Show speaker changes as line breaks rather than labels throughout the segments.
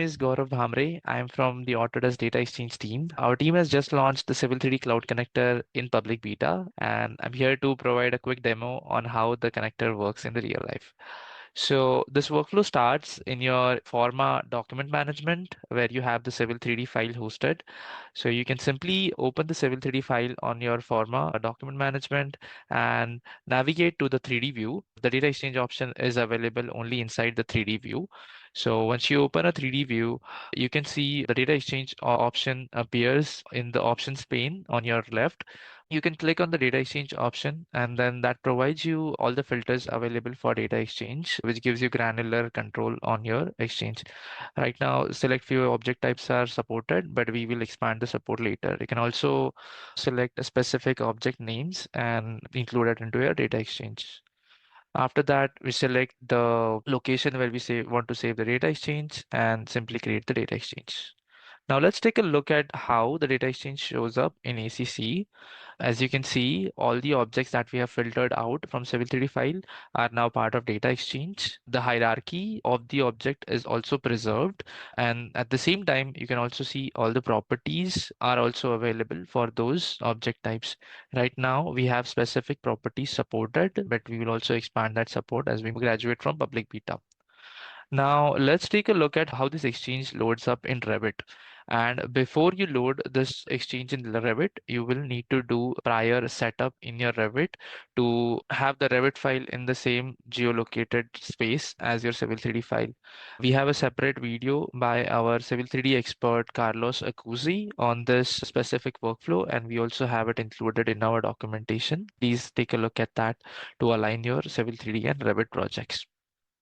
is Gaurav Bhamre. I'm from the Autodesk Data Exchange team. Our team has just launched the Civil 3D Cloud Connector in public beta, and I'm here to provide a quick demo on how the connector works in the real life. So this workflow starts in your Forma document management where you have the Civil 3D file hosted. So you can simply open the Civil 3D file on your Forma document management and navigate to the 3D view. The data exchange option is available only inside the 3D view. So once you open a 3D view, you can see the data exchange option appears in the options pane on your left. You can click on the data exchange option, and then that provides you all the filters available for data exchange, which gives you granular control on your exchange. Right now, select few object types are supported, but we will expand the support later. You can also select specific object names and include it into your data exchange. After that, we select the location where we say want to save the data exchange and simply create the data exchange. Now let's take a look at how the data exchange shows up in ACC. As you can see, all the objects that we have filtered out from Civil 3D file are now part of data exchange. The hierarchy of the object is also preserved. And at the same time, you can also see all the properties are also available for those object types. Right now, we have specific properties supported, but we will also expand that support as we graduate from public beta. Now, let's take a look at how this exchange loads up in Revit. And before you load this exchange in Revit, you will need to do prior setup in your Revit to have the Revit file in the same geolocated space as your Civil 3D file. We have a separate video by our Civil 3D expert Carlos Acuzzi on this specific workflow, and we also have it included in our documentation. Please take a look at that to align your Civil 3D and Revit projects.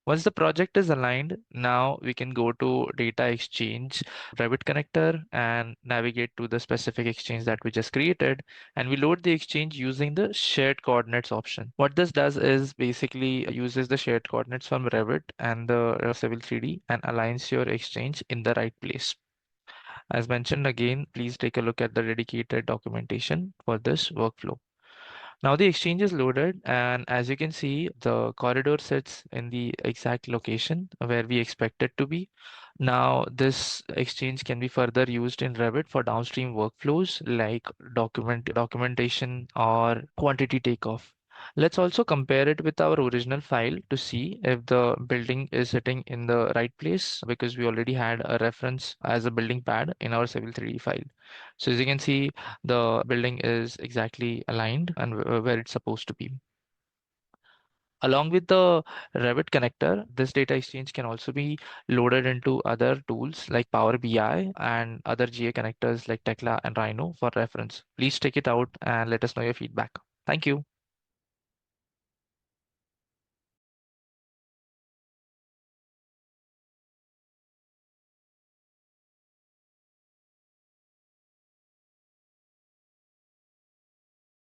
Once the project is aligned, now we can go to Data Exchange Revit connector and navigate to the specific exchange that we just created. And we load the exchange using the shared coordinates option. What this does is basically uses the shared coordinates from Revit and the Civil 3D and aligns your exchange in the right place. As mentioned again, please take a look at the dedicated documentation for this workflow. Now the exchange is loaded, and as you can see, the corridor sits in the exact location where we expect it to be. Now this exchange can be further used in Revit for downstream workflows like documentation or quantity takeoff. Let's also compare it with our original file to see if the building is sitting in the right place because we already had a reference as a building pad in our Civil 3D file. So as you can see, the building is exactly aligned and where it's supposed to be. Along with the Revit connector, this data exchange can also be loaded into other tools like Power BI and other GA connectors like Tekla and Rhino for reference. Please check it out and let us know your feedback. Thank you.